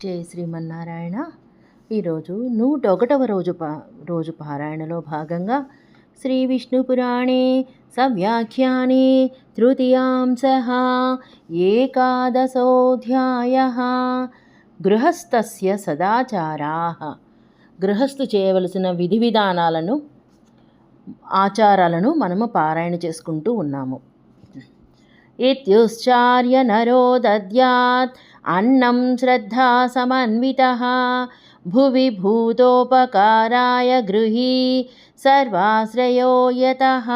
జై శ్రీమన్నారాయణ. ఈరోజు 101వ రోజు పారాయణలో భాగంగా శ్రీ విష్ణు పురాణే సవ్యాఖ్యానే తృతీయాంశః ఏకాదశోऽధ్యాయః. గృహస్థస్య సదాచారాః. గృహస్థు చేయవలసిన విధి విధానాలను ఆచారాలను మనము పారాయణ చేసుకుంటూ ఉన్నాము. ఇత్యుశ్చార్య నరో దద్యాత్ అన్నం శ్రద్ధా సమన్వితః భువి భూతోపకారాయ గృహీ సర్వాశ్రయో యతః.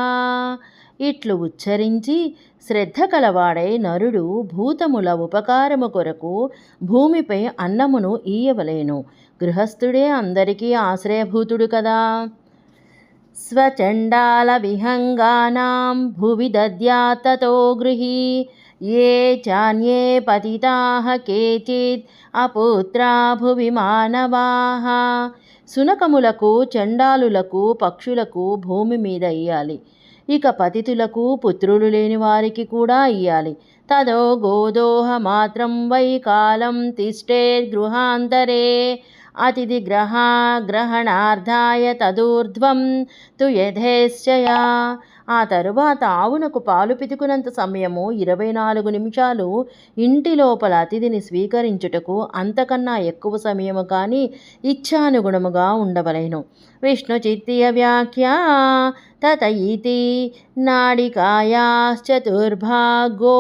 ఇట్లు ఉచ్చరించి శ్రద్ధ కలవాడై నరుడు భూతముల ఉపకారము కొరకు భూమిపై అన్నమును ఈయవలేను. గృహస్థుడే అందరికీ ఆశ్రయభూతుడు కదా. స్వచండాల విహంగానాం భువి దద్యాత్ తతో గృహీ ఏ చాన్యే పతితాః కేచిత్ అపుత్రా భువి మానవాః. సునకములకు, చండాలులకు, పక్షులకు భూమి మీద ఇయ్యాలి. ఇక పతితులకు, పుత్రులు లేని వారికి కూడా ఇయ్యాలి. తదో గోదోహ మాత్రం వై కాలం తిష్టేత్ గృహాంతరే అతిథి గ్రహణార్థాయ తదూర్ధ్వం తు యథేశ్చయా. ఆ తరువాత ఆవునకు పాలు పితుకునంత సమయము 24 నిమిషాలు ఇంటి లోపల అతిథిని స్వీకరించుటకు, అంతకన్నా ఎక్కువ సమయము కానీ ఇచ్ఛానుగుణముగా ఉండవలెను. విష్ణు చిత్తీయ వ్యాఖ్యా తత ఇతి నాడికాయాశ్చతుర్భాగో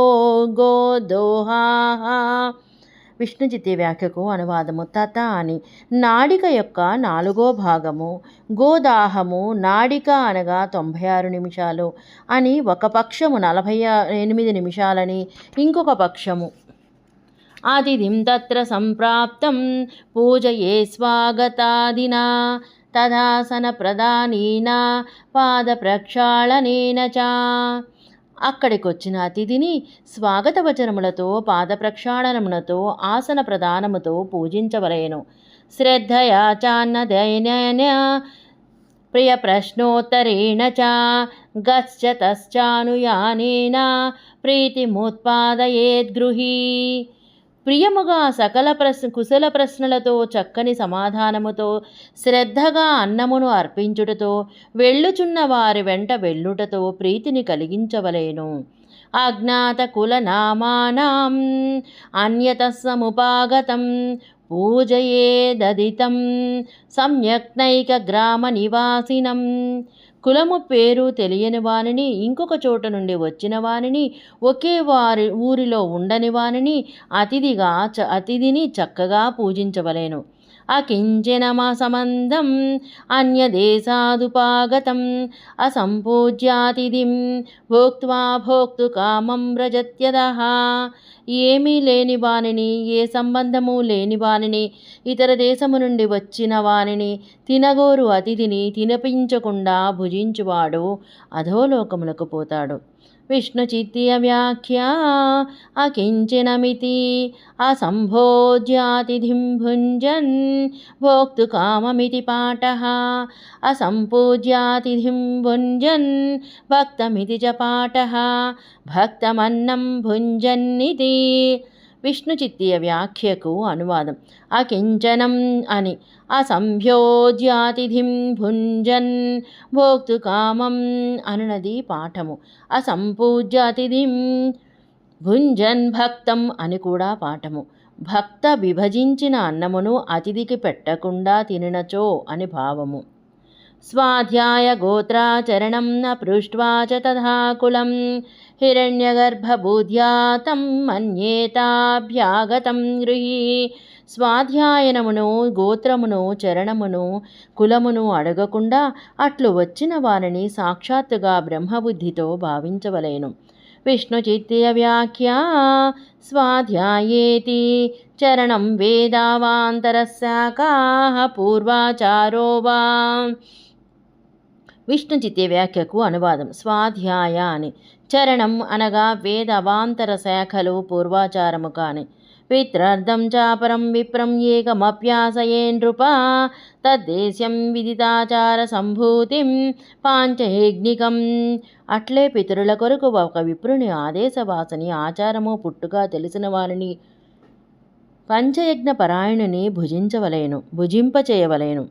గోదోహాః. విష్ణు చిత్తి వ్యాఖ్యకు అనువాదము. తత అని నాడిక యొక్క 4వ భాగము, గోదాహము నాడిక అనగా 96 నిమిషాలు అని ఒక పక్షము, 48 నిమిషాలని ఇంకొక పక్షము. అతిథిం తత్ర సంప్రాప్తం పూజయే స్వాగతాదినా తదాసన ప్రదానేన పాద ప్రక్షాళనేన చ. అక్కడికి వచ్చిన అతిథిని స్వాగత వచనములతో, పాద ప్రక్షాళనములతో, ఆసన ప్రదానముతో పూజించవలెను. శ్రద్ధయా చాన్నదైన ప్రియ ప్రశ్నోత్తరేణ చ గచ్చ తశ్చానుయానేన ప్రీతిముత్పాదయేద్గృహీ. ప్రియముగా సకల కుశల ప్రశ్నలతో, చక్కని సమాధానముతో, శ్రద్ధగా అన్నమును అర్పించుటతో, వెళ్ళుచున్న వారి వెంట వెళ్ళుటతో ప్రీతిని కలిగించవలేను. అజ్ఞాత కులనామానాం అన్యత సముపాగతం పూజయేదదితం సమ్యక్నైక గ్రామ నివాసినం. కులము పేరు తెలియని వానిని, ఇంకొక చోట నుండి వచ్చిన వానిని, ఒకే ఊరిలో ఉండని వానిని అతిథిని చక్కగా పూజించవలేను. అకించనమా సంబంధం అన్యదేశాదుపాగతం అసంపూజ్యాతిథిం భోక్త్వా భోక్తుకామం వ్రజత్యదః. ఏమీ లేని వానిని, ఏ సంబంధము లేని వానిని, ఇతర దేశము నుండి వచ్చిన వానిని, తినగోరు అతిథిని తినిపించకుండా భుజించువాడు అధోలోకములకు పోతాడు. విష్ణు చిత్తీయ వ్యాఖ్యా అకించనమితి అసంభోజ్యాతిథిం భుంజన్ భోక్తుకామమితి పాఠః అసంపూజ్యాతిథిం భుంజన్ భక్తమితి చ పాఠః భక్తమన్నం భుంజన్నితి. విష్ణు చిత్తీయ వ్యాఖ్యకు అనువాదం. అకించనం అని అసంభోజ్యాతిథిం భుంజన్ భోక్తుకామం అనునది పాఠము. అసంపూజ్యాతిథిం భుంజన్ భక్తం అని కూడా పాఠము. భక్త విభజించిన అన్నమును అతిథికి పెట్టకుండా తినచో అని భావము. స్వాధ్యాయ గోత్రాచరణం అపృష్ట్వా చ తథా కులం హిరణ్యగర్భబుద్ధ్యాతం మన్యేతాభ్యాగతం గృహీ. స్వాధ్యాయనమును, గోత్రమును, చరణమును, కులమును అడగకుండా అట్లు వచ్చిన వారిని సాక్షాత్తుగా బ్రహ్మబుద్ధితో భావించవలేను. విష్ణు చిత్తీయ వ్యాఖ్యా స్వాధ్యాయేతి చరణం వేదావాంతరశాఖాః పూర్వాచారో వా. విష్ణు చిత్తీయ వ్యాఖ్యకు అనువాదం. స్వాధ్యాయ అని చరణం అనగా వేద అవాంతర శాఖలు, పూర్వాచారము కాని. పిత్రార్థం చాపరం విప్రం ఏకమప్యాసయే నృపా తద్దేశ్యం విదితాచార సంభూతిం పాంచయజ్ఞికం. అట్లే పితరుల కొరకు ఒక విప్రుని ఆదేశవాసని, ఆచారము పుట్టుగా తెలిసిన వారిని పంచయజ్ఞ పరాయణుని భుజింపచేయవలేను.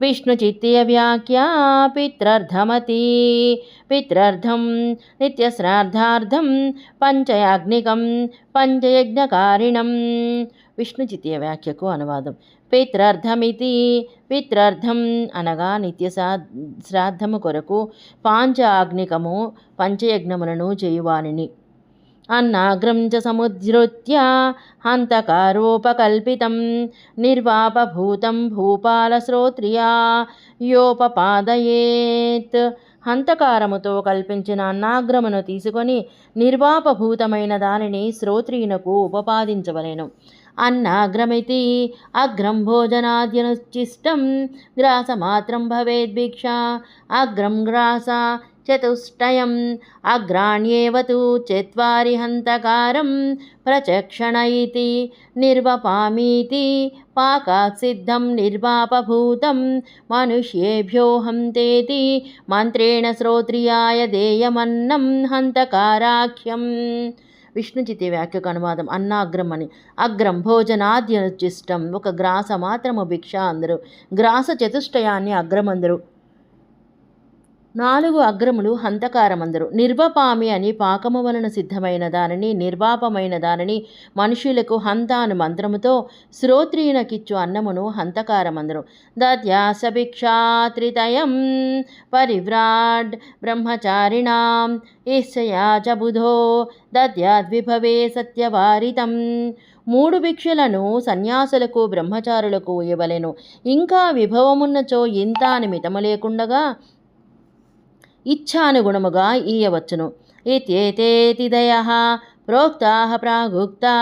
విష్ణుచిత్తీయ వ్యాఖ్యా పిత్రర్థం నిత్యశ్రాద్ధార్థం పంచయాగ్నికం పంచయజ్ఞకారిణం. విష్ణుచిత్తీయ వ్యాఖ్యకు అనువాదం. పిత్రర్థం అనగా నిత్య శ్రాద్ధము కొరకు పాంచాగ్నికము పంచయజ్ఞములను చేయువానిని. అన్నాగ్రం చ సముద్ధృత్య హంతకారోపకల్పితం నిర్వాపభూతం భూపాలశ్రోత్రియా యోపపాదయేత్. హంతకారముతో కల్పించిన అన్నాగ్రమును తీసుకొని నిర్వాపభూతమైన దానిని శ్రోత్రియునకు ఉపపాదించవలెను. అన్నాగ్రమితి అగ్రం భోజనాద్యనుచిష్టం గ్రాసమాత్రం భవేద్భిక్ష. అగ్రం గ్రాస చతుష్టయం అగ్రాణ్యేవ తు చత్వారి హంతకారం ప్రచక్షణ ఇతి నిర్వపామీతి పాకాత్ సిద్ధం నిర్వాపభూతం మనుష్యేభ్యో హంతేతి మంత్రేణ శ్రోత్రియాయ దేయమన్నం హంతకారాఖ్యం. విష్ణుచితి వ్యాఖ్యకు అనువాదం. అన్నాగ్రం అని. అగ్రం భోజనాద్యనుచిష్టం ఒక గ్రాస మాత్రము భిక్ష అందరు. గ్రాస చతుష్టయాన్ని అగ్రమందరు. 4 అగ్రములు హంతకారమందరు. నిర్వపామి అని పాకము వలన సిద్ధమైన దానిని నిర్వాపమైన దానిని మనుషులకు హంత అను మంత్రముతో శ్రోత్రియునకిచ్చు అన్నమును హంతకారమందరు. దద్యాసభిక్షాత్రితయం పరివ్రాడ్ బ్రహ్మచారిణాం ఈశ్చయా చ బుధో దద్యాద్విభవే సత్యవారితం. 3 భిక్షలను సన్యాసులకు బ్రహ్మచారులకు ఇవ్వలేను. ఇంకా విభవమున్నచో ఇంత అని మితము లేకుండగా ఇచ్ఛానుగుణముగా ఇయ్యవచ్చును. ఇత్యేతేతిదయః ప్రోక్తాః ప్రాగుక్తా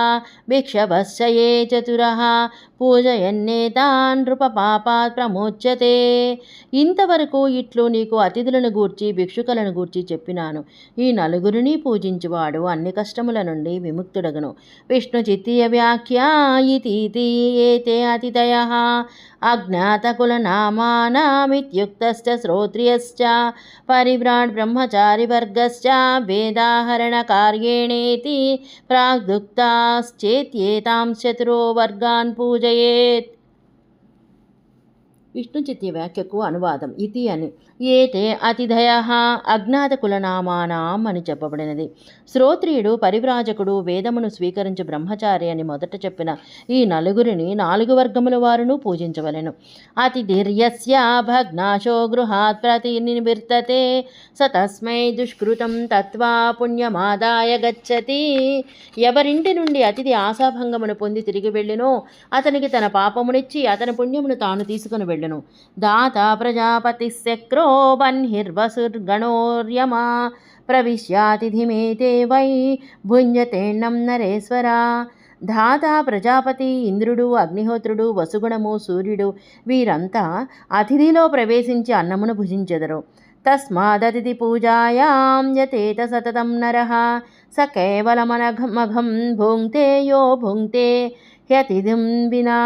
భిక్షవశ్చ ఏ చతురః పూజయన్నేతాన్ నృపపాపాత్ ప్రమోచ్యతే. ఇంతవరకు ఇట్లు నీకు అతిథులను గూర్చి భిక్షుకులను గూర్చి చెప్పినాను. ఈ 4 పూజించువాడు అన్ని కష్టముల నుండి విముక్తుడగును. విష్ణుచిత్తీయ వ్యాఖ్యా ఇతి ఏతే అతిథయః అజ్ఞాతకులనామానామిత్యుక్తశ్చ శ్రోత్రియశ్చ పరివ్రాట్ బ్రహ్మచారివర్గశ్చ వేదాహరణకార్యేణేతి ప్రాగ్దుక్తాశ్చేత్యేతాం చతురో వర్గాన్ పూజయేత్. విష్ణుచిత్తీయ వ్యాఖ్యకు అనువాదం. ఇతి అని. ఏతే అతిథయః అజ్ఞాత కులనామానాం అని చెప్పబడినది. శ్రోత్రియుడు పరివ్రాజకుడు వేదమును స్వీకరించు బ్రహ్మచారి అని మొదట చెప్పిన ఈ 4 వర్గముల వారును పూజించవలెను. అతిథిర్యస్య భగ్నాశో గృహాత్ ప్రతినివర్తతే స తస్మై దుష్కృతం తత్వా పుణ్యమాదాయ గచ్చతి. ఎవరింటి నుండి అతిథి ఆశాభంగమును పొంది తిరిగి వెళ్ళినో అతనికి తన పాపమునిచ్చి అతని పుణ్యమును తాను తీసుకుని వెళ్ళును. దాత ప్రజాపతి శక్రో బన్హిర్వసుర్గణోర్యమా ప్రవిశ్యాతిథిమేతే వై భుంజతేణం నరేశ్వర. ధాత ప్రజాపతి ఇంద్రుడు అగ్నిహోత్రుడు వసుగుణము సూర్యుడు వీరంతా అతిథిలో ప్రవేశించి అన్నమును భుజించెదరు. తస్మాదతిథి పూజాయాం యతేత సతతం నరః స కేవలమనఘమఘం భుంక్తే యో భుంక్తే హ్యతిథిం వినా.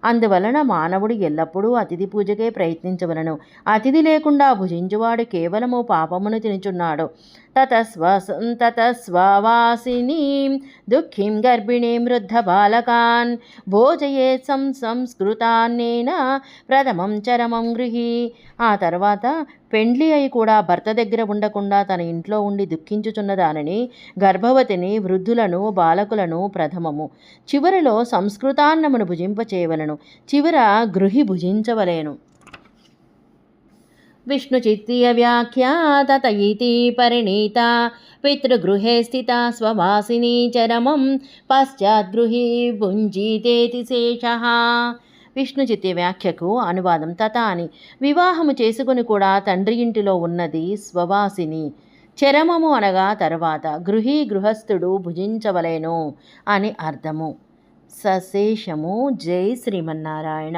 అందువలన మానవుడు ఎల్లప్పుడూ అతిథి పూజకే ప్రయత్నించవలను. అతిథి లేకుండా భుజించువాడు కేవలము పాపమును తినుచున్నాడు. తతస్వావాసినీం దుఃఖీం గర్భిణీం వృద్ధ బాలకాన్ భోజయేత్ సంస్కృతాన్నేన ప్రథమం చరమం గృహి. ఆ తర్వాత పెండ్లి అయి కూడా భర్త దగ్గర ఉండకుండా తన ఇంట్లో ఉండి దుఃఖించుచున్న దానిని గర్భవతిని వృద్ధులను బాలకులను ప్రథమము చివరిలో సంస్కృతాన్నమును భుజింపచేయవలను. చివర గృహి భుజించవలేను. విష్ణుచిత్తీయ వ్యాఖ్యా తత ఇతి పరిణీత పితృగృహే స్థిత స్వవాసిని చరమం పశ్చాద్గృహి భుంజీతేతి శేషః. విష్ణుచిత్తీయ వ్యాఖ్యకు అనువాదం. తత అని. వివాహము చేసుకుని కూడా తండ్రి ఇంటిలో ఉన్నది స్వవాసిని. చరమము అనగా తరువాత. గృహి గృహస్థుడు భుజించవలేను అని అర్థము. సశేషము. జై శ్రీమన్నారాయణ.